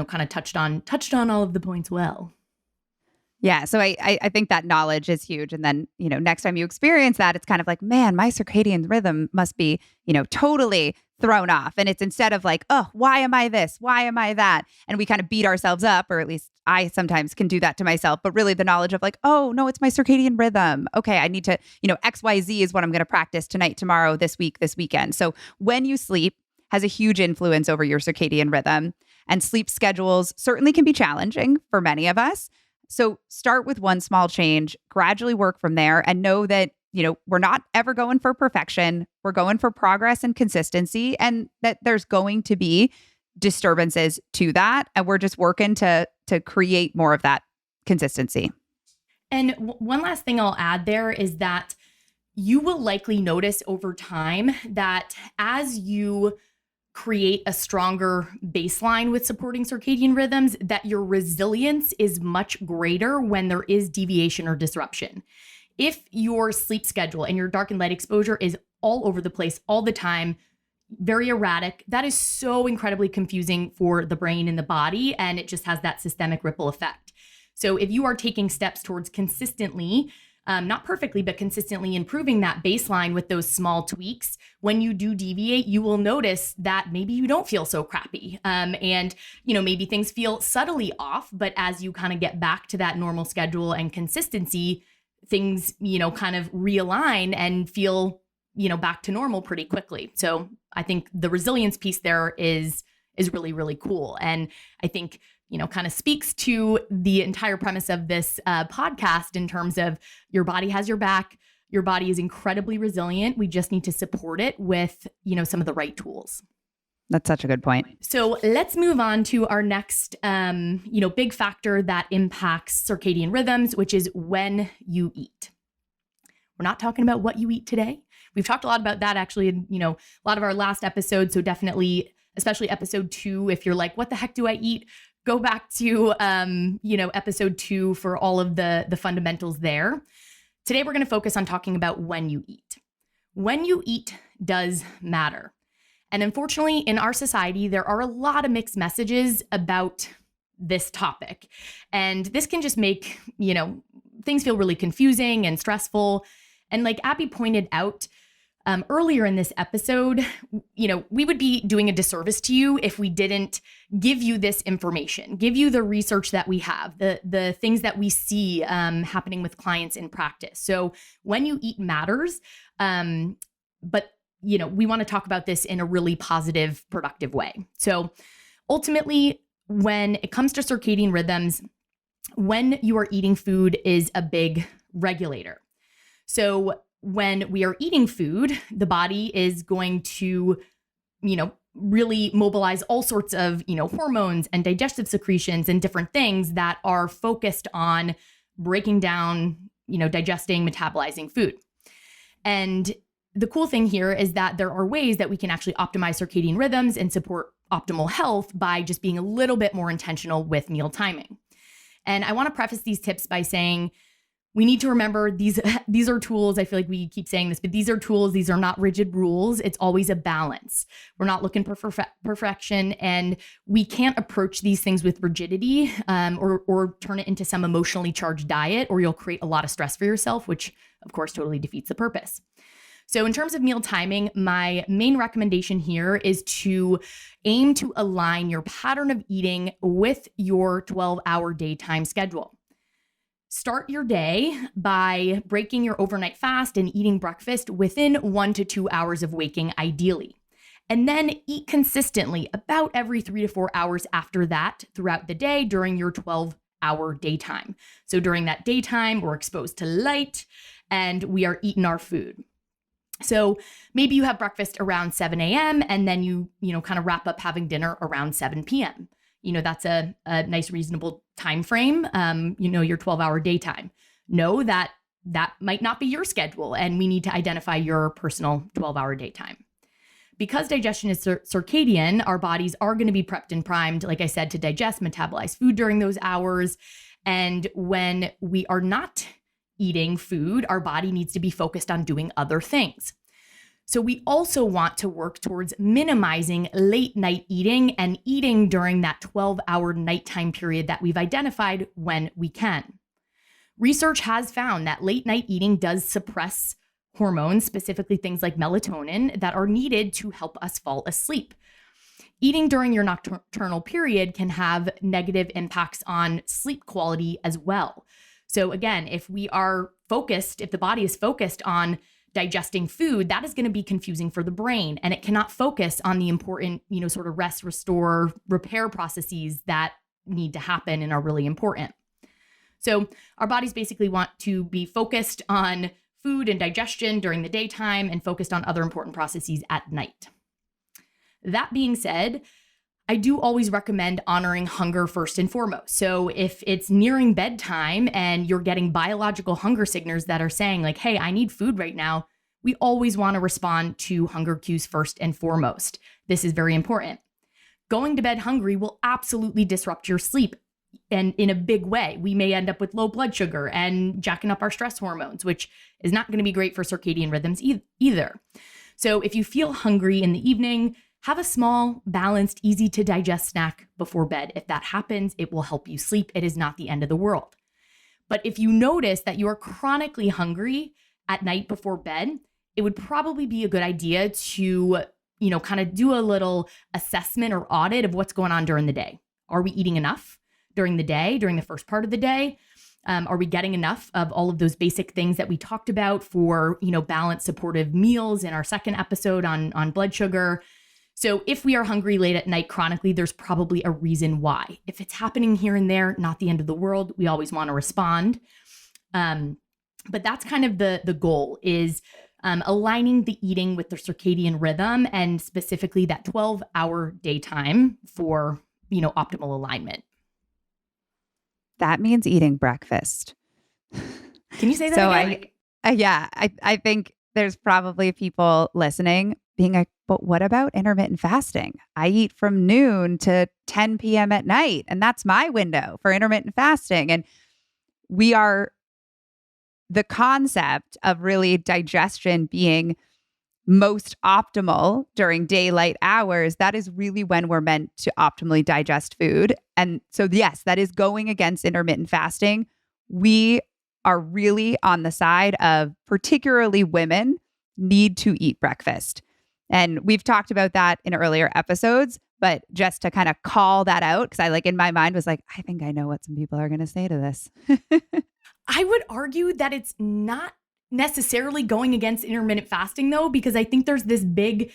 kind of touched on all of the points well. Yeah. So I think that knowledge is huge. And then, next time you experience that, it's kind of like, man, my circadian rhythm must be, totally thrown off. And it's instead of like, oh, why am I this? Why am I that? And we kind of beat ourselves up, or at least I sometimes can do that to myself. But really the knowledge of like, oh, no, it's my circadian rhythm. Okay, I need to, XYZ is what I'm going to practice tonight, tomorrow, this week, this weekend. So when you sleep has a huge influence over your circadian rhythm. And sleep schedules certainly can be challenging for many of us. So start with one small change, gradually work from there, and know that, we're not ever going for perfection. We're going for progress and consistency, and that there's going to be disturbances to that. And we're just working to create more of that consistency. And one last thing I'll add there is that you will likely notice over time that as you create a stronger baseline with supporting circadian rhythms, that your resilience is much greater when there is deviation or disruption. If your sleep schedule and your dark and light exposure is all over the place all the time, very erratic, that is so incredibly confusing for the brain and the body, and it just has that systemic ripple effect. So if you are taking steps towards consistently, not perfectly, but consistently improving that baseline with those small tweaks, when you do deviate, you will notice that maybe you don't feel so crappy. And, maybe things feel subtly off, but as you kind of get back to that normal schedule and consistency, things, kind of realign and feel, back to normal pretty quickly. So I think the resilience piece there is really, really cool. And I think, kind of speaks to the entire premise of this podcast in terms of your body has your back. Your body is incredibly resilient. We just need to support it with, some of the right tools. That's such a good point. So let's move on to our next, big factor that impacts circadian rhythms, which is when you eat. We're not talking about what you eat today. We've talked a lot about that actually in, a lot of our last episodes. So definitely, especially episode 2, if you're like, what the heck do I eat? Go back to, episode 2 for all of the fundamentals there. Today, we're going to focus on talking about when you eat. When you eat does matter. And unfortunately, in our society, there are a lot of mixed messages about this topic. And this can just make, things feel really confusing and stressful. And like Abby pointed out, earlier in this episode, we would be doing a disservice to you if we didn't give you this information, give you the research that we have, the things that we see happening with clients in practice. So when you eat matters, but we want to talk about this in a really positive, productive way. So ultimately, when it comes to circadian rhythms, when you are eating food is a big regulator. So when we are eating food, the body is going to, really mobilize all sorts of, hormones and digestive secretions and different things that are focused on breaking down, digesting, metabolizing food. And the cool thing here is that there are ways that we can actually optimize circadian rhythms and support optimal health by just being a little bit more intentional with meal timing. And I want to preface these tips by saying, we need to remember these are tools. I feel like we keep saying this, but these are tools. These are not rigid rules. It's always a balance. We're not looking for perfection, and we can't approach these things with rigidity or turn it into some emotionally charged diet, or you'll create a lot of stress for yourself, which of course totally defeats the purpose. So in terms of meal timing, my main recommendation here is to aim to align your pattern of eating with your 12-hour daytime schedule. Start your day by breaking your overnight fast and eating breakfast within 1 to 2 hours of waking, ideally. And then eat consistently about every 3 to 4 hours after that throughout the day during your 12-hour daytime. So during that daytime, we're exposed to light and we are eating our food. So maybe you have breakfast around 7 a.m. and then you kind of wrap up having dinner around 7 p.m. That's a nice, reasonable time frame, your 12-hour daytime. Know that might not be your schedule, and we need to identify your personal 12-hour daytime. Because digestion is circadian, our bodies are going to be prepped and primed, like I said, to digest, metabolize food during those hours. And when we are not eating food, our body needs to be focused on doing other things. So we also want to work towards minimizing late night eating and eating during that 12-hour nighttime period that we've identified when we can. Research has found that late night eating does suppress hormones, specifically things like melatonin, that are needed to help us fall asleep. Eating during your nocturnal period can have negative impacts on sleep quality as well. So again, if the body is focused on digesting food, that is going to be confusing for the brain, and it cannot focus on the important, sort of rest, restore, repair processes that need to happen and are really important. So our bodies basically want to be focused on food and digestion during the daytime and focused on other important processes at night. That being said, I do always recommend honoring hunger first and foremost. So if it's nearing bedtime and you're getting biological hunger signals that are saying like, hey, I need food right now, we always want to respond to hunger cues first and foremost. This is very important. Going to bed hungry will absolutely disrupt your sleep, and in a big way. We may end up with low blood sugar and jacking up our stress hormones, which is not going to be great for circadian rhythms either. So if you feel hungry in the evening, have a small, balanced, easy to digest snack before bed. If that happens, it will help you sleep. It is not the end of the world. But if you notice that you are chronically hungry at night before bed, it would probably be a good idea to, kind of do a little assessment or audit of what's going on during the day. Are we eating enough during the day, during the first part of the day? Are we getting enough of all of those basic things that we talked about for, balanced, supportive meals in our second episode on blood sugar? So if we are hungry late at night chronically, there's probably a reason why. If it's happening here and there, not the end of the world. We always want to respond. But that's kind of the goal is aligning the eating with the circadian rhythm, and specifically that 12-hour daytime for, optimal alignment. That means eating breakfast. Can you say that again? I think there's probably people listening being like, but what about intermittent fasting? I eat from noon to 10 p.m. at night, and that's my window for intermittent fasting. And the concept of really digestion being most optimal during daylight hours, that is really when we're meant to optimally digest food. And so, yes, that is going against intermittent fasting. We are really on the side of particularly women need to eat breakfast. And we've talked about that in earlier episodes, but just to kind of call that out, because I in my mind was like, I think I know what some people are going to say to this. I would argue that it's not necessarily going against intermittent fasting though, because I think there's this big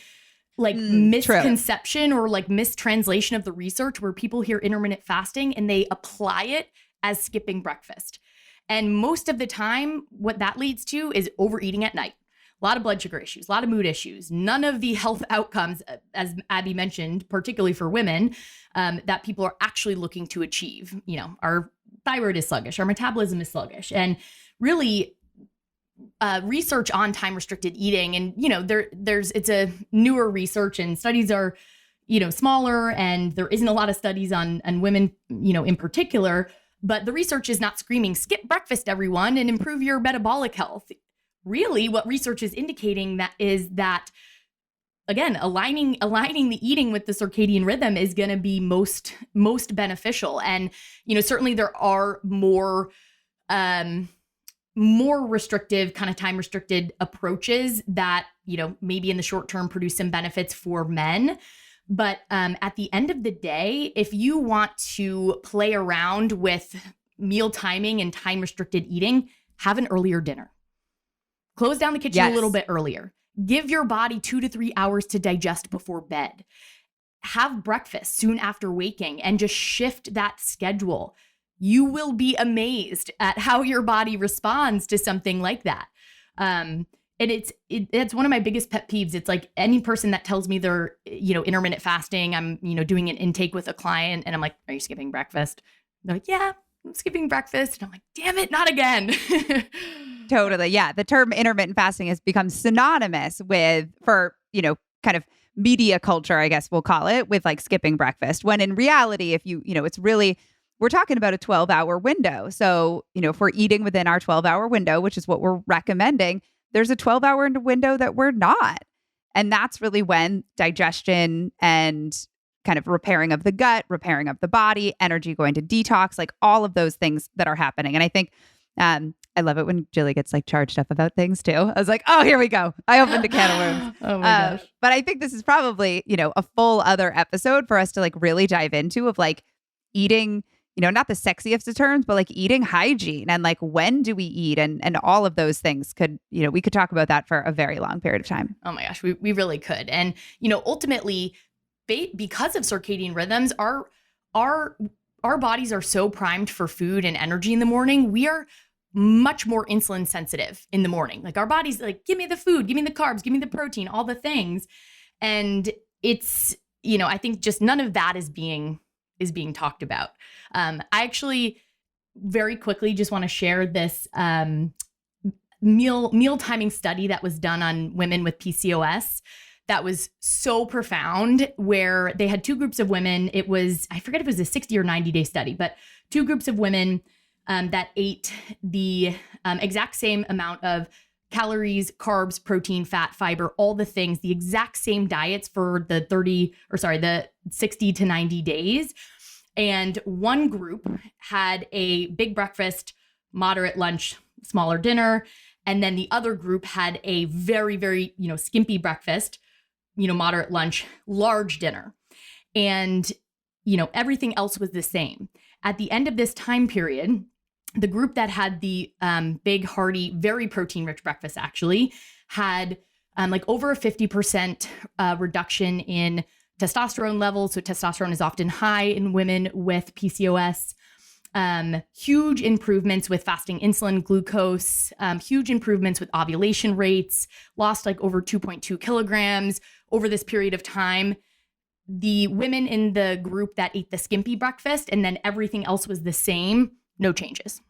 misconception or mistranslation of the research where people hear intermittent fasting and they apply it as skipping breakfast. And most of the time, what that leads to is overeating at night. A lot of blood sugar issues, a lot of mood issues, none of the health outcomes, as Abby mentioned, particularly for women, that people are actually looking to achieve. Our thyroid is sluggish, our metabolism is sluggish, and really research on time-restricted eating. And, it's a newer research and studies are, smaller, and there isn't a lot of studies on women, in particular, but the research is not screaming, skip breakfast, everyone, and improve your metabolic health. Really, what research is indicating that, again, aligning the eating with the circadian rhythm is going to be most beneficial. And, certainly there are more restrictive, kind of time restricted approaches that, maybe in the short term produce some benefits for men. But at the end of the day, if you want to play around with meal timing and time restricted eating, have an earlier dinner. Close down the kitchen a little bit earlier. Give your body 2 to 3 hours to digest before bed. Have breakfast soon after waking and just shift that schedule. You will be amazed at how your body responds to something like that. And it's one of my biggest pet peeves. It's like any person that tells me they're, intermittent fasting, I'm, doing an intake with a client and I'm like, are you skipping breakfast? They're like, yeah, I'm skipping breakfast. And I'm like, damn it, not again. Totally. Yeah. The term intermittent fasting has become synonymous for kind of media culture, I guess we'll call it, with skipping breakfast. When in reality, if it's really, we're talking about a 12-hour window. So, if we're eating within our 12-hour window, which is what we're recommending, there's a 12-hour window that we're not. And that's really when digestion and kind of repairing of the gut, repairing of the body, energy going to detox, like all of those things that are happening. And I think I love it when Jilly gets like charged up about things too. I was like, oh, here we go. I opened a can of worms. Oh my gosh. But I think this is probably, a full other episode for us to like really dive into of like eating, not the sexiest of terms, but like eating hygiene and like when do we eat and all of those things could, we could talk about that for a very long period of time. Oh my gosh, we really could. And, ultimately, because of circadian rhythms, our bodies are so primed for food and energy in the morning. We are much more insulin sensitive in the morning. Like our body's like, give me the food, give me the carbs, give me the protein, all the things. And it's, I think just none of that is being talked about. I actually very quickly just want to share this meal timing study that was done on women with PCOS that was so profound, where they had two groups of women. It was, I forget if it was a 60 or 90-day study, but two groups of women that ate the exact same amount of calories, carbs, protein, fat, fiber, all the things, the exact same diets for the 60 to 90 days. And one group had a big breakfast, moderate lunch, smaller dinner. And then the other group had a very, very, skimpy breakfast, moderate lunch, large dinner. And, everything else was the same. At the end of this time period, the group that had the big, hearty, very protein-rich breakfast actually had like over a 50% reduction in testosterone levels. So testosterone is often high in women with PCOS. Huge improvements with fasting insulin glucose, huge improvements with ovulation rates, lost like over 2.2 kilograms over this period of time. The women in the group that ate the skimpy breakfast and then everything else was the same, no changes.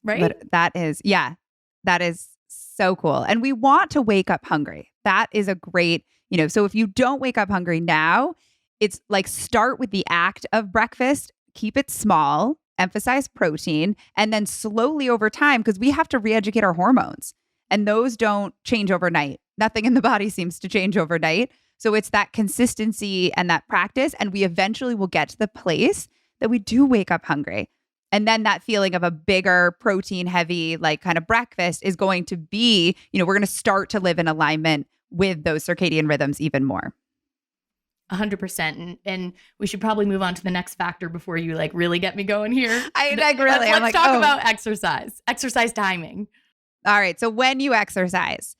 Right? But that is so cool. And we want to wake up hungry. That is a great, so if you don't wake up hungry now, it's like start with the act of breakfast, keep it small, emphasize protein, and then slowly over time, because we have to re-educate our hormones and those don't change overnight. Nothing in the body seems to change overnight. So it's that consistency and that practice. And we eventually will get to the place that we do wake up hungry. And then that feeling of a bigger protein heavy, like kind of breakfast is going to be, we're going to start to live in alignment with those circadian rhythms even more. 100%. And we should probably move on to the next factor before you like really get me going here. Let's talk about exercise timing. All right. So when you exercise,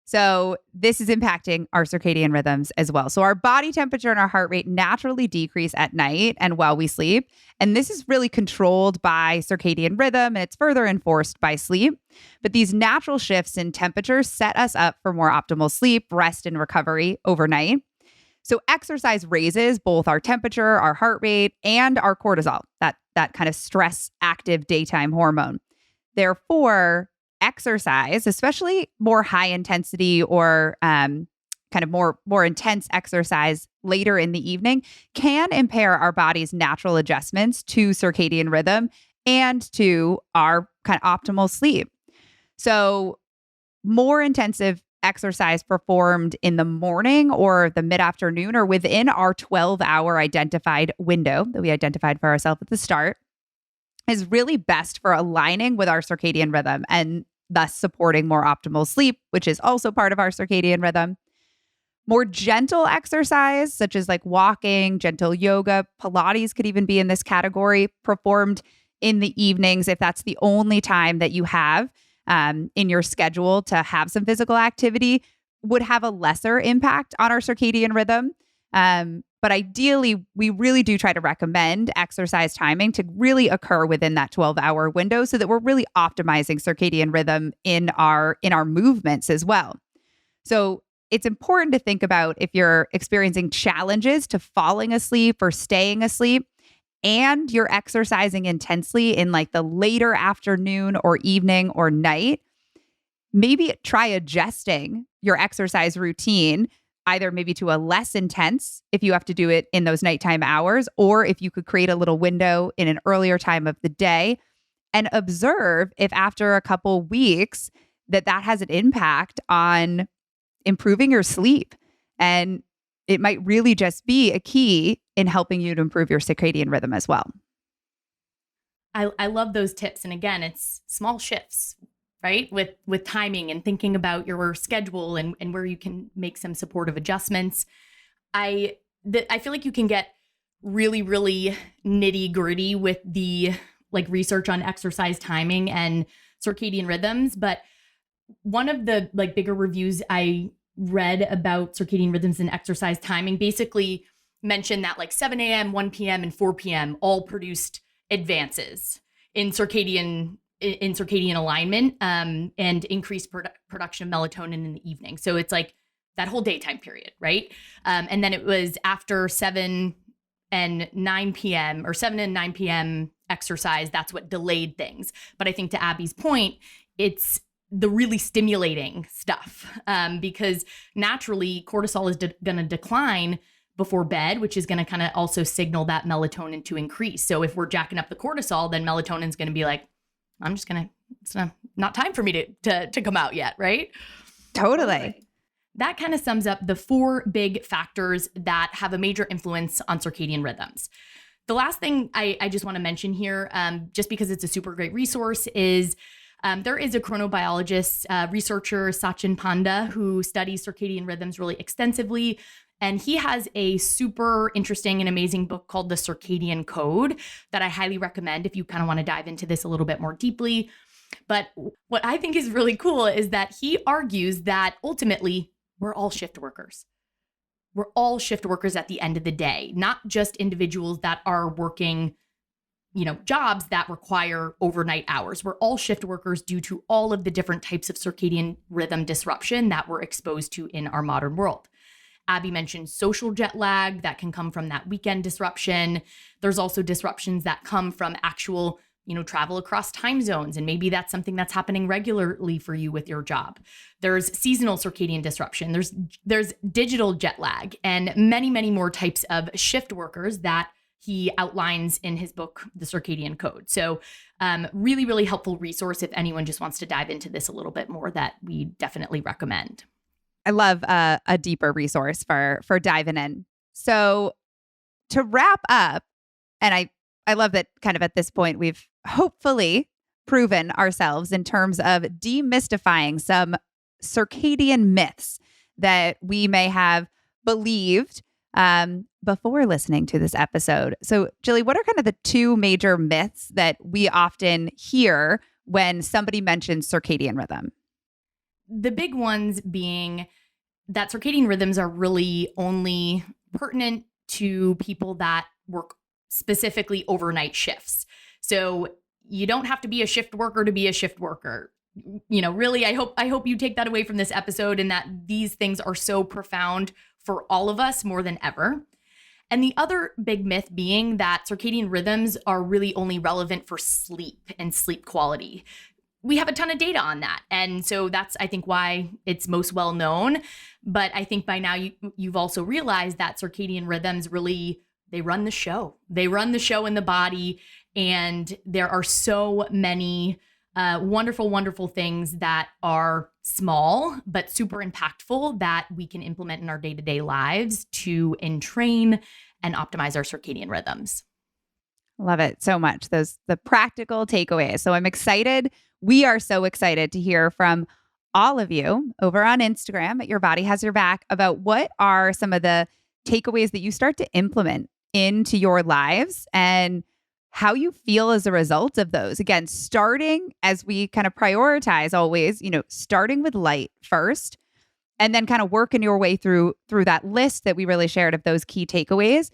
so this is impacting our circadian rhythms as well. So our body temperature and our heart rate naturally decrease at night and while we sleep. And this is really controlled by circadian rhythm and it's further enforced by sleep. But these natural shifts in temperature set us up for more optimal sleep, rest, and recovery overnight. So exercise raises both our temperature, our heart rate, and our cortisol, that kind of stress active daytime hormone. Therefore, exercise, especially more high intensity or kind of more intense exercise later in the evening, can impair our body's natural adjustments to circadian rhythm and to our kind of optimal sleep. So more intensive exercise performed in the morning or the mid-afternoon or within our 12-hour identified window that we identified for ourselves at the start is really best for aligning with our circadian rhythm and thus supporting more optimal sleep, which is also part of our circadian rhythm. More gentle exercise, such as like walking, gentle yoga, Pilates could even be in this category, performed in the evenings if that's the only time that you have in your schedule to have some physical activity, would have a lesser impact on our circadian rhythm. But ideally, we really do try to recommend exercise timing to really occur within that 12-hour window so that we're really optimizing circadian rhythm in our movements as well. So it's important to think about if you're experiencing challenges to falling asleep or staying asleep and you're exercising intensely in like the later afternoon or evening or night, maybe try adjusting your exercise routine either maybe to a less intense if you have to do it in those nighttime hours, or if you could create a little window in an earlier time of the day and observe if after a couple weeks that has an impact on improving your sleep. And it might really just be a key in helping you to improve your circadian rhythm as well. I love those tips. And again, it's small shifts, right? With timing and thinking about your schedule and where you can make some supportive adjustments. I feel like you can get really, really nitty gritty with the like research on exercise timing and circadian rhythms. But one of the like bigger reviews I read about circadian rhythms and exercise timing basically mentioned that like 7 a.m., 1 p.m., and 4 p.m. all produced advances in circadian alignment and increased production of melatonin in the evening. So it's like that whole daytime period, right? And then it was after 7 and 9 p.m. or 7 and 9 p.m. exercise, that's what delayed things. But I think to Abby's point, it's the really stimulating stuff because naturally cortisol is going to decline before bed, which is going to kind of also signal that melatonin to increase. So if we're jacking up the cortisol, then melatonin's going to be like, it's not time for me to come out yet, right? Totally. That kind of sums up the 4 big factors that have a major influence on circadian rhythms. The last thing I just want to mention here, just because it's a super great resource, is there is a chronobiologist, researcher, Sachin Panda, who studies circadian rhythms really extensively. And he has a super interesting and amazing book called The Circadian Code that I highly recommend if you kind of want to dive into this a little bit more deeply. But what I think is really cool is that he argues that ultimately we're all shift workers. We're all shift workers at the end of the day, not just individuals that are working, jobs that require overnight hours. We're all shift workers due to all of the different types of circadian rhythm disruption that we're exposed to in our modern world. Abby mentioned social jet lag that can come from that weekend disruption. There's also disruptions that come from actual, travel across time zones. And maybe that's something that's happening regularly for you with your job. There's seasonal circadian disruption. There's digital jet lag and many, many more types of shift workers that he outlines in his book, The Circadian Code. So really, really helpful resource if anyone just wants to dive into this a little bit more, that we definitely recommend. I love a deeper resource for diving in. So to wrap up, and I love that kind of at this point, we've hopefully proven ourselves in terms of demystifying some circadian myths that we may have believed before listening to this episode. So Jilly, what are kind of the 2 major myths that we often hear when somebody mentions circadian rhythm? The big ones being that circadian rhythms are really only pertinent to people that work specifically overnight shifts. So you don't have to be a shift worker to be a shift worker. Really, I hope you take that away from this episode, and that these things are so profound for all of us more than ever. And the other big myth being that circadian rhythms are really only relevant for sleep and sleep quality. We have a ton of data on that. And so that's, I think, why it's most well known. But I think by now you've also realized that circadian rhythms really, they run the show. They run the show in the body. And there are so many wonderful, wonderful things that are small, but super impactful that we can implement in our day-to-day lives to entrain and optimize our circadian rhythms. Love it so much. The practical takeaways. So I'm excited. We are so excited to hear from all of you over on Instagram at Your Body Has Your Back about what are some of the takeaways that you start to implement into your lives and how you feel as a result of those. Again, starting as we kind of prioritize always, starting with light first, and then kind of working your way through that list that we really shared of those key takeaways.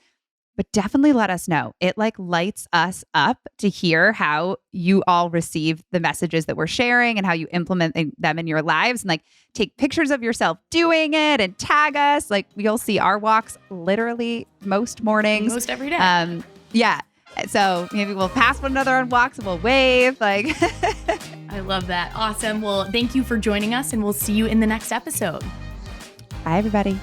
But definitely let us know. It lights us up to hear how you all receive the messages that we're sharing and how you implement them in your lives, and take pictures of yourself doing it and tag us. You'll see our walks literally most mornings. Most every day. Yeah. So maybe we'll pass one another on walks and we'll wave. I love that. Awesome. Well, thank you for joining us, and we'll see you in the next episode. Bye, everybody.